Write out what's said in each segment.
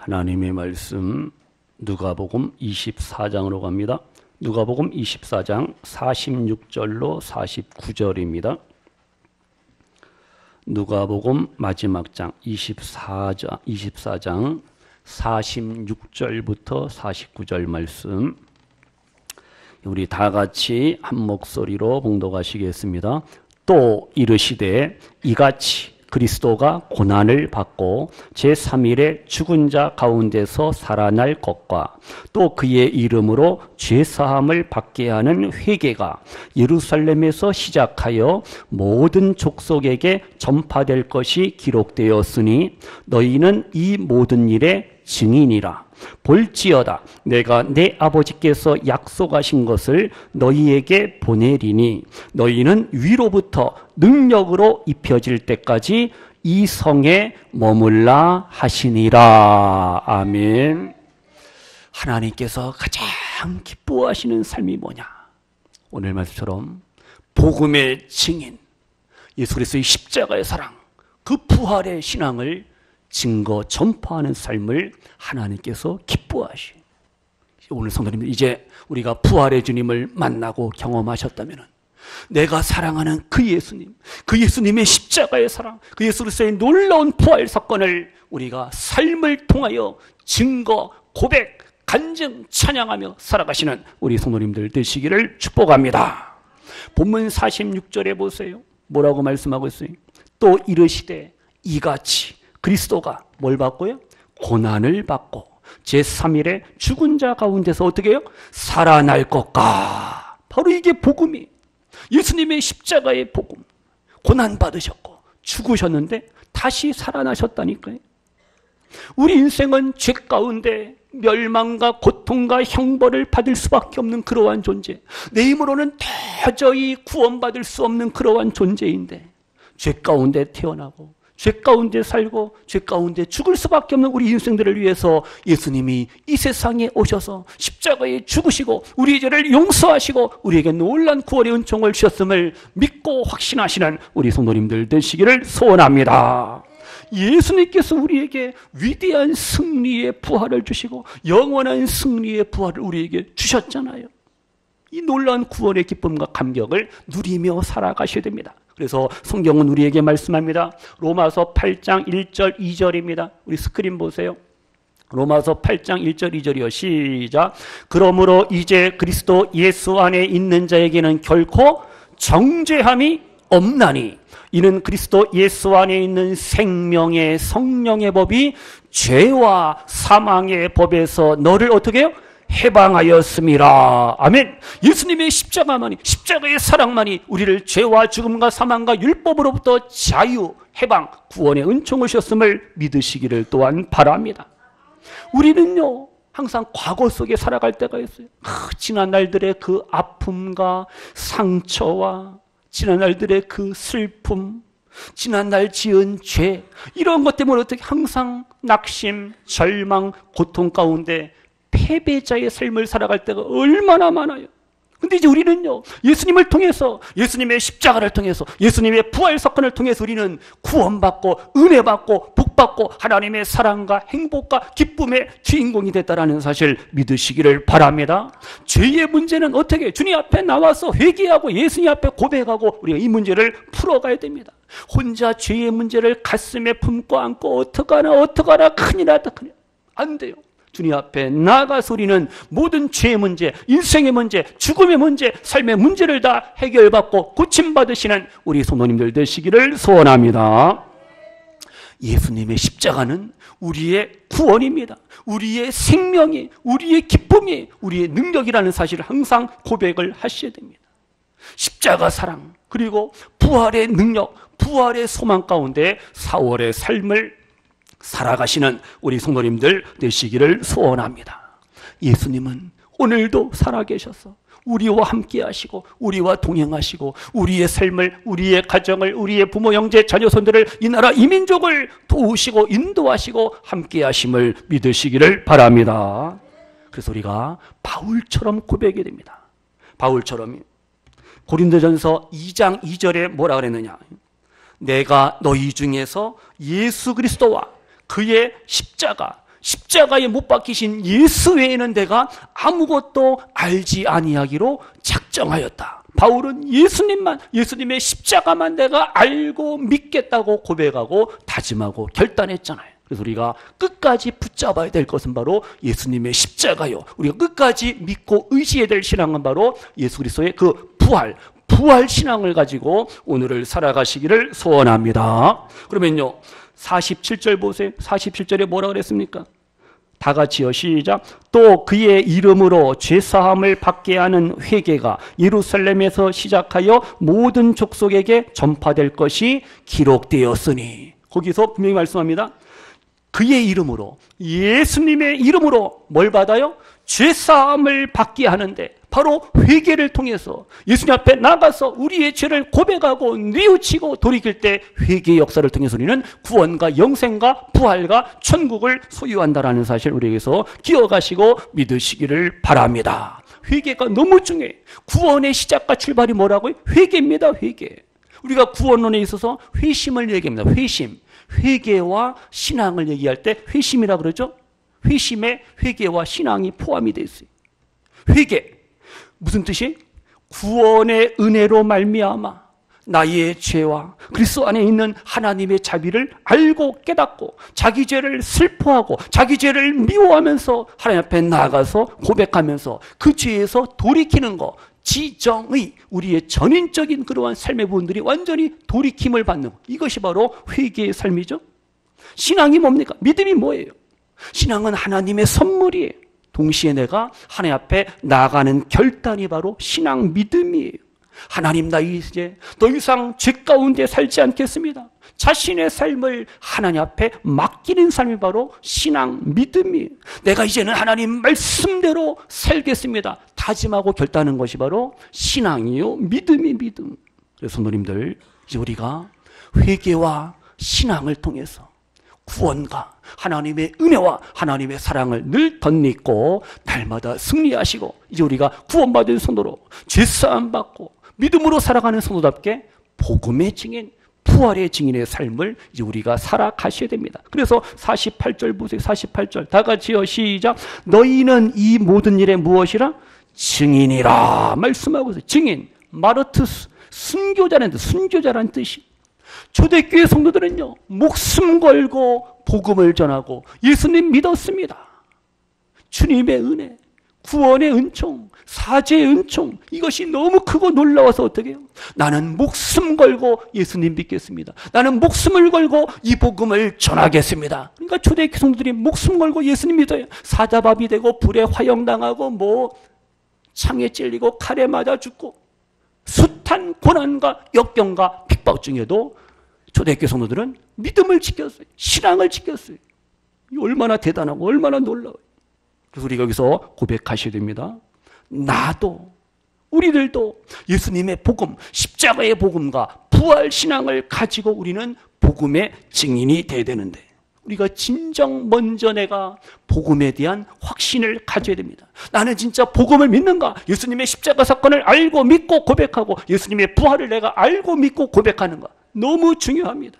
하나님의 말씀 누가복음 24장으로 갑니다. 누가복음 24장 46절로 49절입니다. 누가복음 마지막 장 24장 46절부터 49절 말씀, 우리 다 같이 한 목소리로 봉독하시겠습니다. 또 이르시되 이같이 그리스도가 고난을 받고 제3일에 죽은 자 가운데서 살아날 것과 또 그의 이름으로 죄사함을 받게 하는 회개가 예루살렘에서 시작하여 모든 족속에게 전파될 것이 기록되었으니 너희는 이 모든 일의 증인이라. 볼지어다 내가 내 아버지께서 약속하신 것을 너희에게 보내리니 너희는 위로부터 능력으로 입혀질 때까지 이 성에 머물라 하시니라. 아멘. 하나님께서 가장 기뻐하시는 삶이 뭐냐? 오늘 말씀처럼 복음의 증인, 예수 그리스도의 십자가의 사랑, 그 부활의 신앙을 증거 전파하는 삶을 하나님께서 기뻐하시. 오늘 성도님들, 이제 우리가 부활의 주님을 만나고 경험하셨다면 내가 사랑하는 그 예수님, 그 예수님의 십자가의 사랑, 그 예수 그리스도의 놀라운 부활 사건을 우리가 삶을 통하여 증거, 고백, 간증, 찬양하며 살아가시는 우리 성도님들 되시기를 축복합니다. 본문 46절에 보세요. 뭐라고 말씀하고 있어요? 또 이르시되 이같이 그리스도가 뭘 받고요? 고난을 받고 제3일에 죽은 자 가운데서 어떻게 해요? 살아날 것과. 바로 이게 복음이, 예수님의 십자가의 복음. 고난 받으셨고 죽으셨는데 다시 살아나셨다니까요. 우리 인생은 죄 가운데 멸망과 고통과 형벌을 받을 수밖에 없는 그러한 존재, 내 힘으로는 도저히 구원받을 수 없는 그러한 존재인데 죄 가운데 태어나고 죄 가운데 살고 죄 가운데 죽을 수밖에 없는 우리 인생들을 위해서 예수님이 이 세상에 오셔서 십자가에 죽으시고 우리의 죄를 용서하시고 우리에게 놀라운 구원의 은총을 주셨음을 믿고 확신하시는 우리 성도님들 되시기를 소원합니다. 예수님께서 우리에게 위대한 승리의 부활을 주시고 영원한 승리의 부활을 우리에게 주셨잖아요. 이 놀라운 구원의 기쁨과 감격을 누리며 살아가셔야 됩니다. 그래서 성경은 우리에게 말씀합니다. 로마서 8장 1절 2절입니다. 우리 스크린 보세요. 로마서 8장 1절 2절이요. 시작. 그러므로 이제 그리스도 예수 안에 있는 자에게는 결코 정죄함이 없나니 이는 그리스도 예수 안에 있는 생명의 성령의 법이 죄와 사망의 법에서 너를 어떻게 해요? 해방하였음이라. 아멘. 예수님의 십자가만이, 십자가의 사랑만이 우리를 죄와 죽음과 사망과 율법으로부터 자유, 해방, 구원의 은총을 주셨음을 믿으시기를 또한 바랍니다. 우리는요 항상 과거 속에 살아갈 때가 있어요. 지난 날들의 그 아픔과 상처와 지난 날들의 그 슬픔, 지난 날 지은 죄, 이런 것 때문에 어떻게 항상 낙심, 절망, 고통 가운데 패배자의 삶을 살아갈 때가 얼마나 많아요. 근데 이제 우리는요 예수님을 통해서, 예수님의 십자가를 통해서, 예수님의 부활 사건을 통해서 우리는 구원받고 은혜받고 복받고 하나님의 사랑과 행복과 기쁨의 주인공이 됐다라는 사실 믿으시기를 바랍니다. 죄의 문제는 어떻게? 주님 앞에 나와서 회개하고 예수님 앞에 고백하고 우리가 이 문제를 풀어가야 됩니다. 혼자 죄의 문제를 가슴에 품고 안고 어떡하나 큰일 났다, 큰일. 안 돼요. 주님 앞에 나아가서 우리는 모든 죄의 문제, 인생의 문제, 죽음의 문제, 삶의 문제를 다 해결받고 고침받으시는 우리 성도님들 되시기를 소원합니다. 예수님의 십자가는 우리의 구원입니다. 우리의 생명이, 우리의 기쁨이, 우리의 능력이라는 사실을 항상 고백을 하셔야 됩니다. 십자가 사랑, 그리고 부활의 능력, 부활의 소망 가운데 4월의 삶을 살아가시는 우리 성도님들 되시기를 소원합니다. 예수님은 오늘도 살아계셔서 우리와 함께 하시고 우리와 동행하시고 우리의 삶을, 우리의 가정을, 우리의 부모, 형제, 자녀손들을, 이 나라, 이 민족을 도우시고 인도하시고 함께 하심을 믿으시기를 바랍니다. 그래서 우리가 바울처럼 고백해야 됩니다. 바울처럼 고린도전서 2장 2절에 뭐라 그랬느냐? 내가 너희 중에서 예수 그리스도와 그의 십자가, 십자가에 못 박히신 예수 외에는 내가 아무것도 알지 아니하기로 작정하였다. 바울은 예수님의 십자가만 내가 알고 믿겠다고 고백하고 다짐하고 결단했잖아요. 그래서 우리가 끝까지 붙잡아야 될 것은 바로 예수님의 십자가요. 우리가 끝까지 믿고 의지해야 될 신앙은 바로 예수 그리스도의 그 부활 신앙을 가지고 오늘을 살아가시기를 소원합니다. 그러면요, 47절 보세요. 47절에 뭐라 그랬습니까? 다 같이요, 시작. 또 그의 이름으로 죄사함을 받게 하는 회개가 예루살렘에서 시작하여 모든 족속에게 전파될 것이 기록되었으니. 거기서 분명히 말씀합니다. 그의 이름으로, 예수님의 이름으로 뭘 받아요? 죄사함을 받게 하는데, 바로 회개를 통해서 예수님 앞에 나가서 우리의 죄를 고백하고 뉘우치고 돌이킬 때 회개의 역사를 통해서 우리는 구원과 영생과 부활과 천국을 소유한다는 사실 우리에게서 기억하시고 믿으시기를 바랍니다. 회개가 너무 중요해. 구원의 시작과 출발이 뭐라고요? 회개입니다. 회개. 우리가 구원론에 있어서 회심을 얘기합니다. 회개와 신앙을 얘기할 때 회심이라 그러죠? 회심에 회개와 신앙이 포함이 되어 있어요. 회개. 무슨 뜻이? 구원의 은혜로 말미암아 나의 죄와 그리스도 안에 있는 하나님의 자비를 알고 깨닫고 자기 죄를 슬퍼하고 자기 죄를 미워하면서 하나님 앞에 나아가서 고백하면서 그 죄에서 돌이키는 것, 지정의 우리의 전인적인 그러한 삶의 부분들이 완전히 돌이킴을 받는 것, 이것이 바로 회개의 삶이죠. 신앙이 뭡니까? 믿음이 뭐예요? 신앙은 하나님의 선물이에요. 동시에 내가 하나님 앞에 나아가는 결단이 바로 신앙 믿음이에요. 하나님, 나 이제 더 이상 죄 가운데 살지 않겠습니다. 자신의 삶을 하나님 앞에 맡기는 삶이 바로 신앙 믿음이에요. 내가 이제는 하나님 말씀대로 살겠습니다. 다짐하고 결단하는 것이 바로 신앙이요, 믿음이 믿음. 그래서 성도님들, 이제 우리가 회개와 신앙을 통해서 구원과 하나님의 은혜와 하나님의 사랑을 늘 덧입고 날마다 승리하시고, 이제 우리가 구원받은 성도로 죄사함 받고 믿음으로 살아가는 성도답게 복음의 증인, 부활의 증인의 삶을 이제 우리가 살아가셔야 됩니다. 그래서 48절 보세요. 48절 다 같이요, 시작. 너희는 이 모든 일에 무엇이라? 증인이라 말씀하고 있어요. 증인, 마르투스, 순교자라는 뜻이. 초대교회 성도들은요, 목숨 걸고 복음을 전하고 예수님 믿었습니다. 주님의 은혜, 구원의 은총, 사죄의 은총, 이것이 너무 크고 놀라워서 어떻게 해요? 나는 목숨 걸고 예수님 믿겠습니다. 나는 목숨을 걸고 이 복음을 전하겠습니다. 그러니까 초대교회 성도들이 목숨 걸고 예수님 믿어요. 사자밥이 되고 불에 화형당하고 창에 찔리고 칼에 맞아 죽고 숱한 고난과 역경과 핍박 중에도 초대교회 성도들은 믿음을 지켰어요. 신앙을 지켰어요. 얼마나 대단하고 얼마나 놀라워요. 그래서 우리가 여기서 고백하셔야 됩니다. 나도, 우리들도 예수님의 복음, 십자가의 복음과 부활 신앙을 가지고 우리는 복음의 증인이 돼야 되는데, 우리가 진정 먼저 내가 복음에 대한 확신을 가져야 됩니다. 나는 진짜 복음을 믿는가? 예수님의 십자가 사건을 알고 믿고 고백하고 예수님의 부활을 내가 알고 믿고 고백하는가? 너무 중요합니다.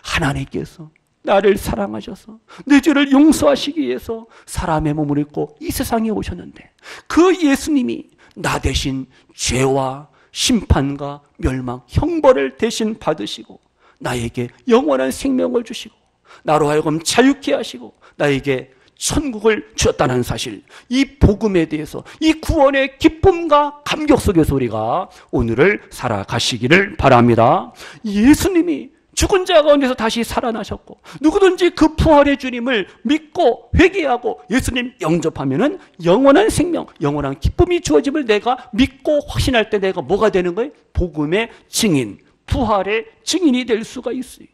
하나님께서 나를 사랑하셔서 내 죄를 용서하시기 위해서 사람의 몸을 입고 이 세상에 오셨는데, 그 예수님이 나 대신 죄와 심판과 멸망, 형벌을 대신 받으시고 나에게 영원한 생명을 주시고 나로 하여금 자유케 하시고 나에게 천국을 주었다는 사실, 이 복음에 대해서 이 구원의 기쁨과 감격 속에서 우리가 오늘을 살아가시기를 바랍니다. 예수님이 죽은 자 가운데서 다시 살아나셨고, 누구든지 그 부활의 주님을 믿고 회개하고 예수님 영접하면은 영원한 생명, 영원한 기쁨이 주어짐을 내가 믿고 확신할 때 내가 뭐가 되는 거예요? 복음의 증인, 부활의 증인이 될 수가 있어요.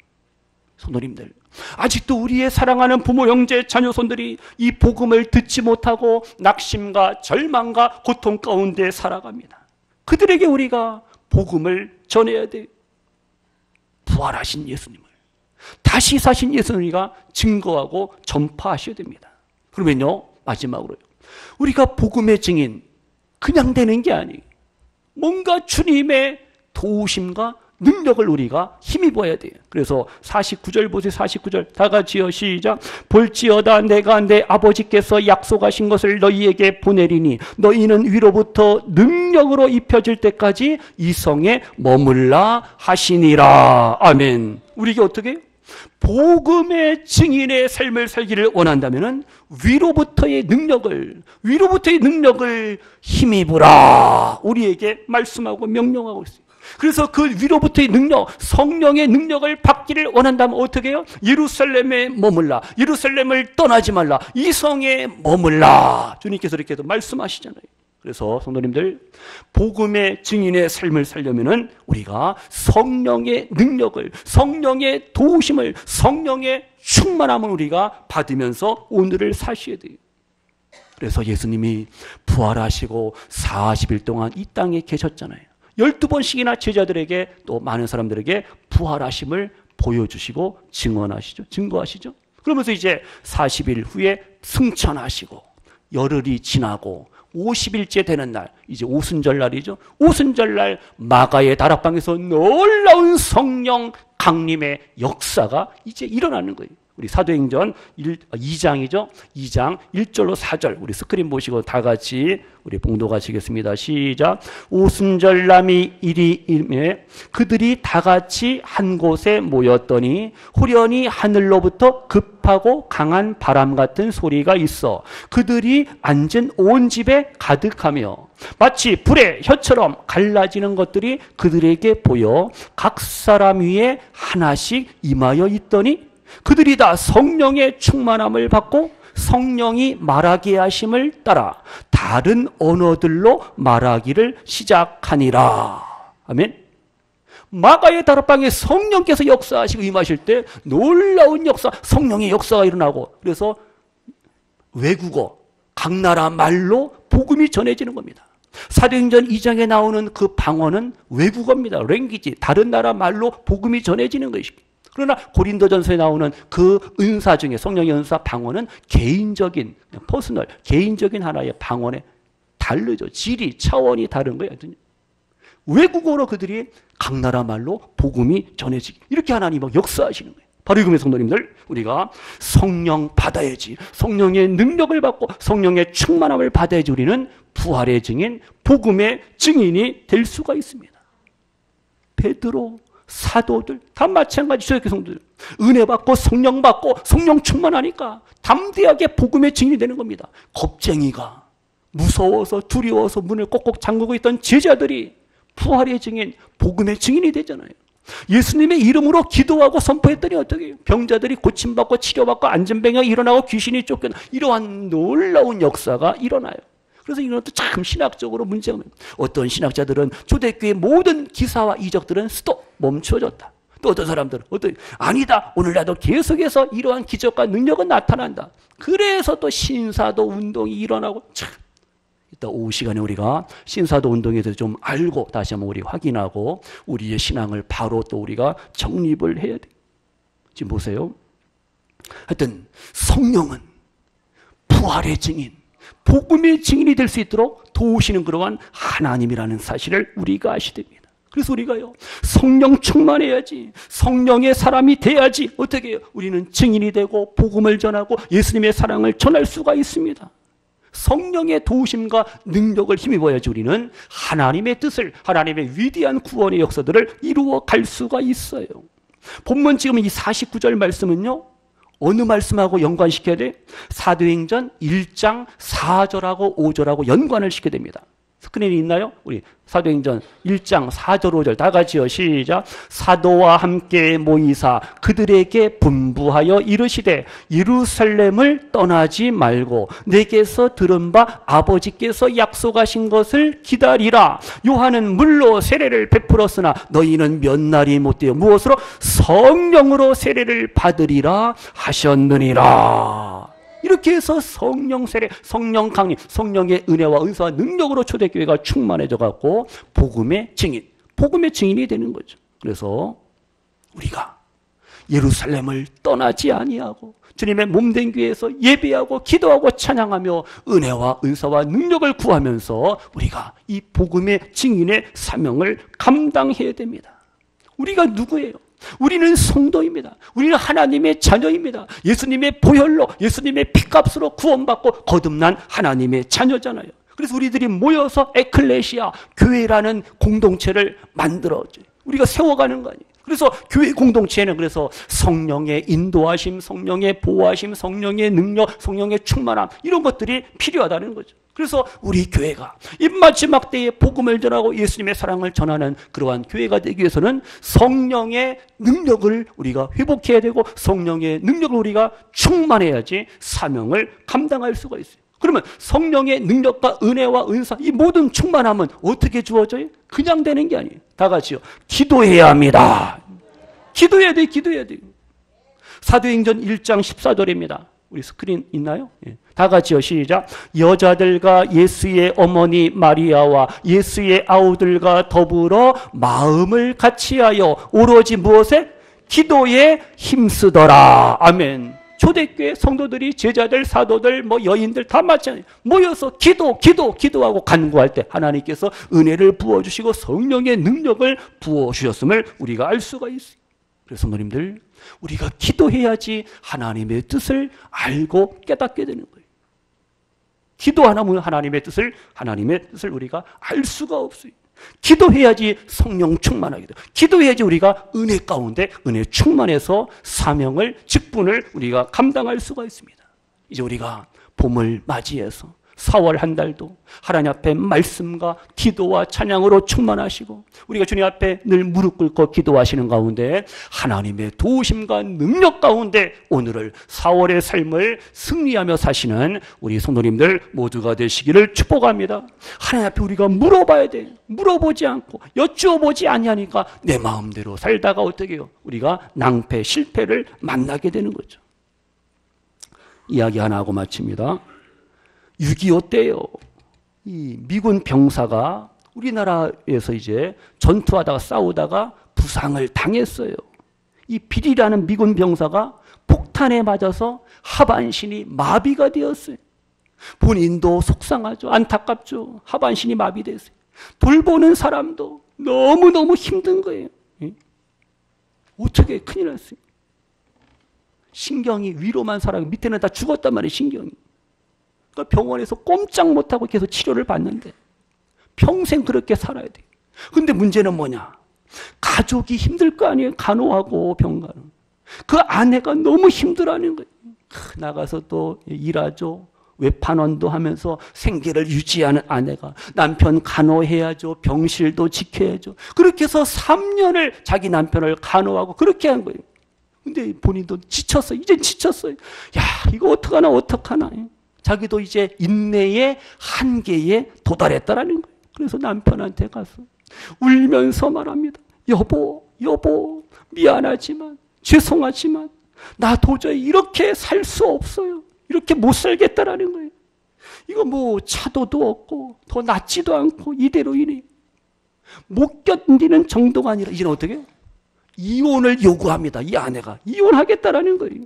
성도님들, 아직도 우리의 사랑하는 부모, 형제, 자녀손들이 이 복음을 듣지 못하고 낙심과 절망과 고통 가운데 살아갑니다. 그들에게 우리가 복음을 전해야 돼요. 부활하신 예수님을, 다시 사신 예수님을 증거하고 전파하셔야 됩니다. 그러면요, 마지막으로요, 우리가 복음의 증인 그냥 되는 게 아니에요. 뭔가 주님의 도우심과 능력을 우리가 힘입어야 돼요. 그래서 49절 보세요. 49절 다 같이요. 시작. 볼지어다 내가 내 아버지께서 약속하신 것을 너희에게 보내리니 너희는 위로부터 능력으로 입혀질 때까지 이 성에 머물라 하시니라. 아멘. 우리가 어떻게 해요? 복음의 증인의 삶을 살기를 원한다면 위로부터의 능력을 힘입으라 우리에게 말씀하고 명령하고 있어요. 그래서 그 위로부터의 능력, 성령의 능력을 받기를 원한다면 어떻게 해요? 예루살렘에 머물라, 예루살렘을 떠나지 말라, 이 성에 머물라. 주님께서 이렇게도 말씀하시잖아요. 그래서 성도님들, 복음의 증인의 삶을 살려면은 우리가 성령의 능력을, 성령의 도우심을, 성령의 충만함을 우리가 받으면서 오늘을 사셔야 돼요. 그래서 예수님이 부활하시고 40일 동안 이 땅에 계셨잖아요. 12번씩이나 제자들에게 또 많은 사람들에게 부활하심을 보여주시고 증거하시죠. 그러면서 이제 40일 후에 승천하시고 열흘이 지나고 50일째 되는 날, 이제 오순절 날이죠. 오순절 날 마가의 다락방에서 놀라운 성령 강림의 역사가 이제 일어나는 거예요. 우리 사도행전 2장이죠. 2장 1절로 4절 우리 스크린 보시고 다 같이 우리 봉독하시겠습니다. 시작. 오순절 남이 이리 임해 그들이 다 같이 한 곳에 모였더니 후련히 하늘로부터 급하고 강한 바람 같은 소리가 있어 그들이 앉은 온 집에 가득하며 마치 불의 혀처럼 갈라지는 것들이 그들에게 보여 각 사람 위에 하나씩 임하여 있더니 그들이 다 성령의 충만함을 받고 성령이 말하게 하심을 따라 다른 언어들로 말하기를 시작하니라. 아멘. 마가의 다락방에 성령께서 역사하시고 임하실 때 놀라운 역사, 성령의 역사가 일어나고 그래서 외국어, 각 나라 말로 복음이 전해지는 겁니다. 사도행전 2장에 나오는 그 방언은 외국어입니다. 랭귀지, 다른 나라 말로 복음이 전해지는 것입니다. 그러나 고린도전서에 나오는 그 은사 중에 성령의 은사 방언은 개인적인 퍼스널, 개인적인 하나의 방언에 다르죠. 질이, 차원이 다른 거예요. 외국어로 그들이 각 나라 말로 복음이 전해지기 이렇게 하나님이 역사하시는 거예요. 바로 이금의 성도님들, 우리가 성령 받아야지, 성령의 능력을 받고 성령의 충만함을 받아야지 우리는 부활의 증인, 복음의 증인이 될 수가 있습니다. 베드로, 사도들 다 마찬가지. 저의 성도들 은혜 받고 성령 받고 성령 충만하니까 담대하게 복음의 증인이 되는 겁니다. 겁쟁이가 무서워서 두려워서 문을 꼭꼭 잠그고 있던 제자들이 부활의 증인, 복음의 증인이 되잖아요. 예수님의 이름으로 기도하고 선포했더니 어떻게 해요? 병자들이 고침받고 치료받고 안전병이 일어나고 귀신이 쫓겨나 이러한 놀라운 역사가 일어나요. 그래서 이것도 참 신학적으로 문제가 있어요. 어떤 신학자들은 초대교회의 모든 기사와 이적들은 스톱, 멈춰졌다. 또 어떤 사람들은 아니다. 오늘날도 계속해서 이러한 기적과 능력은 나타난다. 그래서 또 신사도 운동이 일어나고 참 이따 오후 시간에 우리가 신사도 운동에 대해서 좀 알고 다시 한번 우리 확인하고 우리의 신앙을 바로 또 우리가 정립을 해야 돼요. 지금 보세요. 하여튼 성령은 부활의 증인, 복음의 증인이 될 수 있도록 도우시는 그러한 하나님이라는 사실을 우리가 아셔야 됩니다. 그래서 우리가요, 성령 충만해야지, 성령의 사람이 돼야지 어떻게 해요? 우리는 증인이 되고 복음을 전하고 예수님의 사랑을 전할 수가 있습니다. 성령의 도우심과 능력을 힘입어야지 우리는 하나님의 뜻을, 하나님의 위대한 구원의 역사들을 이루어 갈 수가 있어요. 본문 지금 이 49절 말씀은요, 어느 말씀하고 연관시켜야 돼? 사도행전 1장 4절하고 5절하고 연관을 시켜야 됩니다. 스크린이 있나요? 우리 사도행전 1장 4절 5절 다 같이요. 시작. 사도와 함께 모이사 그들에게 분부하여 이르시되 예루살렘을 떠나지 말고 내게서 들은 바 아버지께서 약속하신 것을 기다리라. 요한은 물로 세례를 베풀었으나 너희는 몇 날이 못되어 무엇으로? 성령으로 세례를 받으리라 하셨느니라. 이렇게 해서 성령 세례, 성령 강림, 성령의 은혜와 은사와 능력으로 초대교회가 충만해져 갖고 복음의 증인, 복음의 증인이 되는 거죠. 그래서 우리가 예루살렘을 떠나지 아니하고 주님의 몸된 교회에서 예배하고 기도하고 찬양하며 은혜와 은사와 능력을 구하면서 우리가 이 복음의 증인의 사명을 감당해야 됩니다. 우리가 누구예요? 우리는 성도입니다. 우리는 하나님의 자녀입니다. 예수님의 보혈로, 예수님의 피값으로 구원받고 거듭난 하나님의 자녀잖아요. 그래서 우리들이 모여서 에클레시아, 교회라는 공동체를 만들어줘요. 우리가 세워가는 거 아니에요. 그래서 교회 공동체에는 그래서 성령의 인도하심, 성령의 보호하심, 성령의 능력, 성령의 충만함, 이런 것들이 필요하다는 거죠. 그래서 우리 교회가 이 마지막 때에 복음을 전하고 예수님의 사랑을 전하는 그러한 교회가 되기 위해서는 성령의 능력을 우리가 회복해야 되고 성령의 능력을 우리가 충만해야지 사명을 감당할 수가 있어요. 그러면 성령의 능력과 은혜와 은사, 이 모든 충만함은 어떻게 주어져요? 그냥 되는 게 아니에요. 다 같이요. 기도해야 합니다. 기도해야 돼요. 기도해야 돼요. 사도행전 1장 14절입니다. 우리 스크린 있나요? 예. 다 같이요. 시작. 여자들과 예수의 어머니 마리아와 예수의 아우들과 더불어 마음을 같이하여 오로지 무엇에? 기도에 힘쓰더라. 아멘. 초대교회 성도들이 제자들, 사도들, 여인들 다 마찬가지예요. 모여서 기도하고 간구할 때 하나님께서 은혜를 부어주시고 성령의 능력을 부어주셨음을 우리가 알 수가 있어요. 그래서 성도님들, 우리가 기도해야지 하나님의 뜻을 알고 깨닫게 되는 거예요. 기도 안 하면 하나님의 뜻을 우리가 알 수가 없어요. 기도해야지 성령 충만하게 돼요. 기도해야지 우리가 은혜 가운데 은혜 충만해서 사명을, 직분을 우리가 감당할 수가 있습니다. 이제 우리가 봄을 맞이해서 4월 한 달도 하나님 앞에 말씀과 기도와 찬양으로 충만하시고 우리가 주님 앞에 늘 무릎 꿇고 기도하시는 가운데 하나님의 도우심과 능력 가운데 오늘을 4월의 삶을 승리하며 사시는 우리 성도님들 모두가 되시기를 축복합니다. 하나님 앞에 우리가 물어봐야 돼. 물어보지 않고 여쭈어보지 아니하니까 내 마음대로 살다가 어떻게 해요? 우리가 낭패, 실패를 만나게 되는 거죠. 이야기 하나 하고 마칩니다. 6.25 때요. 이 미군 병사가 우리나라에서 이제 전투하다가 싸우다가 부상을 당했어요. 이 빌이라는 미군 병사가 폭탄에 맞아서 하반신이 마비가 되었어요. 본인도 속상하죠. 안타깝죠. 하반신이 마비됐어요. 돌보는 사람도 너무너무 힘든 거예요. 어떻게 큰일 났어요. 신경이 위로만 살아요. 밑에는 다 죽었단 말이에요. 신경이. 그러니까 병원에서 꼼짝 못하고 계속 치료를 받는데 평생 그렇게 살아야 돼요. 근데 문제는 뭐냐? 가족이 힘들 거 아니에요. 간호하고 병가는. 그 아내가 너무 힘들어하는 거예요. 나가서 또 일하죠. 외판원도 하면서 생계를 유지하는 아내가 남편 간호해야죠. 병실도 지켜야죠. 그렇게 해서 3년을 자기 남편을 간호하고 그렇게 한 거예요. 근데 본인도 지쳤어요. 이젠 지쳤어요. 야, 이거 어떡하나. 자기도 이제 인내의 한계에 도달했다라는 거예요. 그래서 남편한테 가서 울면서 말합니다. 여보, 미안하지만, 죄송하지만, 나 도저히 이렇게 살 수 없어요. 이렇게 못 살겠다라는 거예요. 이거 차도도 없고, 더 낫지도 않고, 이대로 이래. 못 견디는 정도가 아니라, 이제는 어떻게 해요? 이혼을 요구합니다. 이 아내가. 이혼하겠다라는 거예요.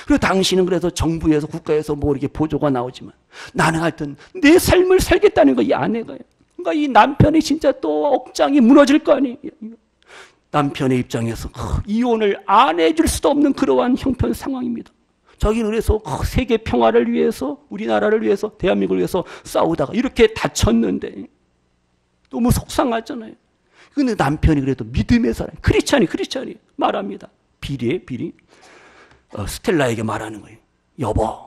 그리고 당신은 그래서 정부에서 국가에서 이렇게 보조가 나오지만 나는 하여튼 내 삶을 살겠다는 거 이 아내가요. 그러니까 이 남편이 진짜 또 억장이 무너질 거 아니에요. 남편의 입장에서 이혼을 안 해줄 수도 없는 그러한 형편 상황입니다. 자기는 그래서 세계 평화를 위해서 우리나라를 위해서 대한민국을 위해서 싸우다가 이렇게 다쳤는데 너무 속상하잖아요. 근데 남편이 그래도 믿음의 사람 크리스찬이 말합니다. 비리 스텔라에게 말하는 거예요. 여보,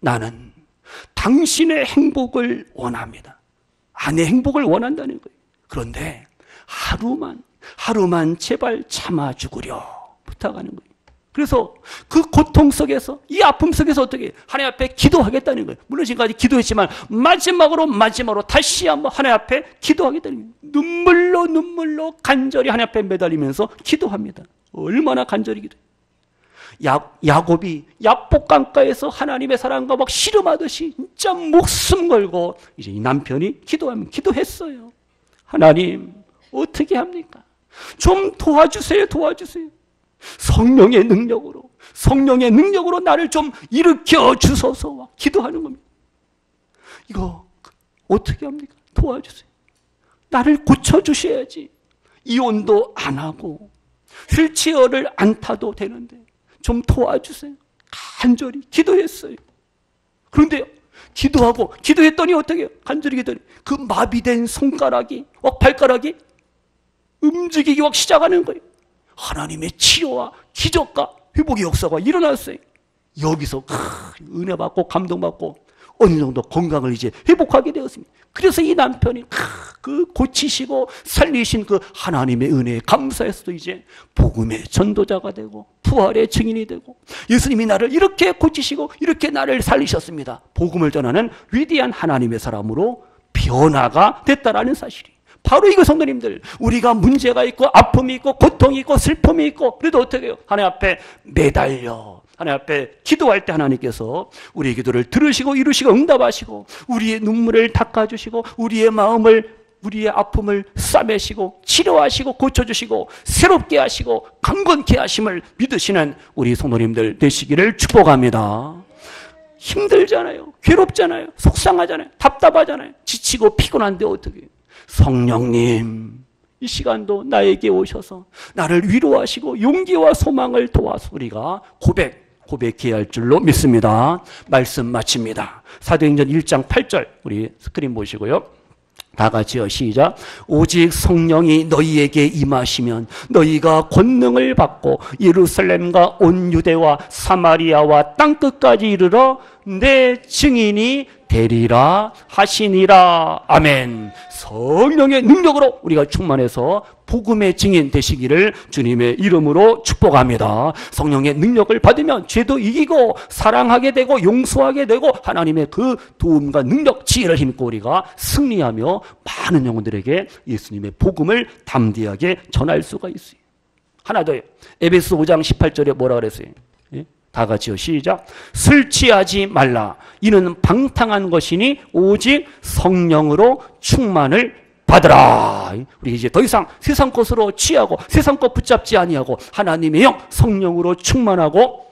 나는 당신의 행복을 원합니다. 아내 행복을 원한다는 거예요. 그런데 하루만 제발 참아 죽으려 부탁하는 거예요. 그래서 그 고통 속에서 이 아픔 속에서 어떻게 해요? 하나님 앞에 기도하겠다는 거예요. 물론 지금까지 기도했지만 마지막으로 다시 한번 하나님 앞에 기도하겠다는 거예요. 눈물로 간절히 하나님 앞에 매달리면서 기도합니다. 얼마나 간절히 기도해요. 야곱이 야복강가에서 하나님의 사랑과 막 씨름하듯이 진짜 목숨 걸고 이제 이 남편이 기도했어요. 하나님 어떻게 합니까? 좀 도와주세요. 성령의 능력으로 나를 좀 일으켜 주소서 기도하는 겁니다. 이거 어떻게 합니까? 도와주세요. 나를 고쳐주셔야지. 이혼도 안 하고 휠체어를 안 타도 되는데 좀 도와주세요. 간절히 기도했어요. 그런데 기도하고 기도했더니 어떻게 해요? 간절히 기도했더니 그 마비된 손가락이 발가락이 움직이기 시작하는 거예요. 하나님의 치료와 기적과 회복의 역사가 일어났어요. 여기서 은혜 받고 감동받고 어느 정도 건강을 이제 회복하게 되었습니다. 그래서 이 남편이 그 고치시고 살리신 그 하나님의 은혜에 감사해서도 이제 복음의 전도자가 되고 부활의 증인이 되고 예수님이 나를 이렇게 고치시고 이렇게 나를 살리셨습니다. 복음을 전하는 위대한 하나님의 사람으로 변화가 됐다라는 사실이 바로 이거 성도님들, 우리가 문제가 있고 아픔이 있고 고통이 있고 슬픔이 있고 그래도 어떻게 해요? 하나님 앞에 매달려 하나님 앞에 기도할 때 하나님께서 우리의 기도를 들으시고 이루시고 응답하시고 우리의 눈물을 닦아주시고 우리의 마음을 우리의 아픔을 싸매시고 치료하시고 고쳐주시고 새롭게 하시고 강건케 하심을 믿으시는 우리 성도님들 되시기를 축복합니다. 힘들잖아요. 괴롭잖아요. 속상하잖아요. 답답하잖아요. 지치고 피곤한데 어떻게 해요? 성령님 이 시간도 나에게 오셔서 나를 위로하시고 용기와 소망을 도와서 우리가 고백해야 할 줄로 믿습니다. 말씀 마칩니다. 사도행전 1장 8절 우리 스크린 보시고요. 다 같이요. 시작. 오직 성령이 너희에게 임하시면 너희가 권능을 받고 예루살렘과 온 유대와 사마리아와 땅끝까지 이르러 내 증인이 되리라 하시니라. 아멘. 성령의 능력으로 우리가 충만해서 복음의 증인 되시기를 주님의 이름으로 축복합니다. 성령의 능력을 받으면 죄도 이기고 사랑하게 되고 용서하게 되고 하나님의 그 도움과 능력, 지혜를 힘입고 우리가 승리하며 많은 영혼들에게 예수님의 복음을 담대하게 전할 수가 있어요. 하나 더요. 에베소 5장 18절에 뭐라 그랬어요? 다 같이요. 시작. 술 취하지 말라. 이는 방탕한 것이니 오직 성령으로 충만을 받으라. 우리 이제 더 이상 세상 것으로 취하고 세상 것 붙잡지 아니하고 하나님의 영 성령으로 충만하고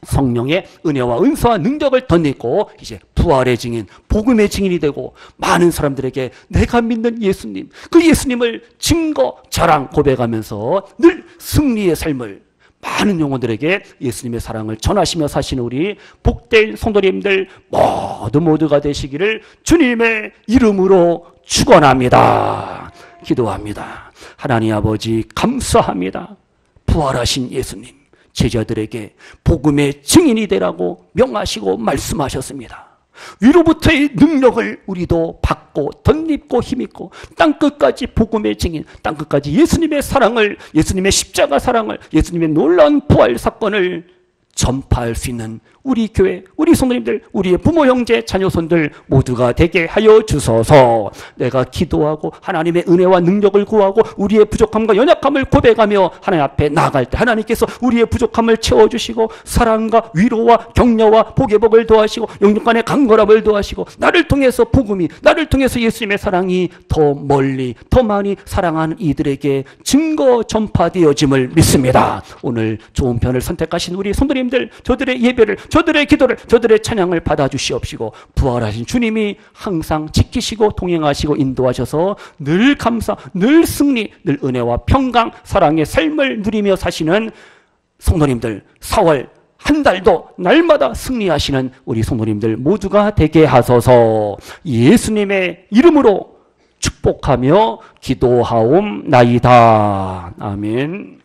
성령의 은혜와 은사와 능력을 덧입고 이제 부활의 증인, 복음의 증인이 되고 많은 사람들에게 내가 믿는 예수님, 그 예수님을 증거, 자랑, 고백하면서 늘 승리의 삶을 많은 영혼들에게 예수님의 사랑을 전하시며 사시는 우리 복된 성도님들 모두가 되시기를 주님의 이름으로 축원합니다. 기도합니다. 하나님 아버지 감사합니다. 부활하신 예수님 제자들에게 복음의 증인이 되라고 명하시고 말씀하셨습니다. 위로부터의 능력을 우리도 받고 덧입고 힘입고 땅끝까지 복음의 증인, 땅끝까지 예수님의 사랑을, 예수님의 십자가 사랑을, 예수님의 놀라운 부활 사건을 전파할 수 있는 우리 교회, 우리 성도님들, 우리의 부모, 형제, 자녀손들 모두가 되게 하여 주소서. 내가 기도하고 하나님의 은혜와 능력을 구하고 우리의 부족함과 연약함을 고백하며 하나님 앞에 나아갈 때 하나님께서 우리의 부족함을 채워주시고 사랑과 위로와 격려와 복의 복을 도하시고 영육간의 강건함을 도하시고 나를 통해서 복음이, 나를 통해서 예수님의 사랑이 더 멀리 더 많이 사랑하는 이들에게 증거 전파되어짐을 믿습니다. 오늘 좋은 편을 선택하신 우리 성도님들, 저들의 예배를, 저들의 기도를, 저들의 찬양을 받아주시옵시고 부활하신 주님이 항상 지키시고 동행하시고 인도하셔서 늘 감사, 늘 승리, 늘 은혜와 평강, 사랑의 삶을 누리며 사시는 성도님들, 4월 한 달도 날마다 승리하시는 우리 성도님들 모두가 되게 하소서. 예수님의 이름으로 축복하며 기도하옵나이다. 아멘.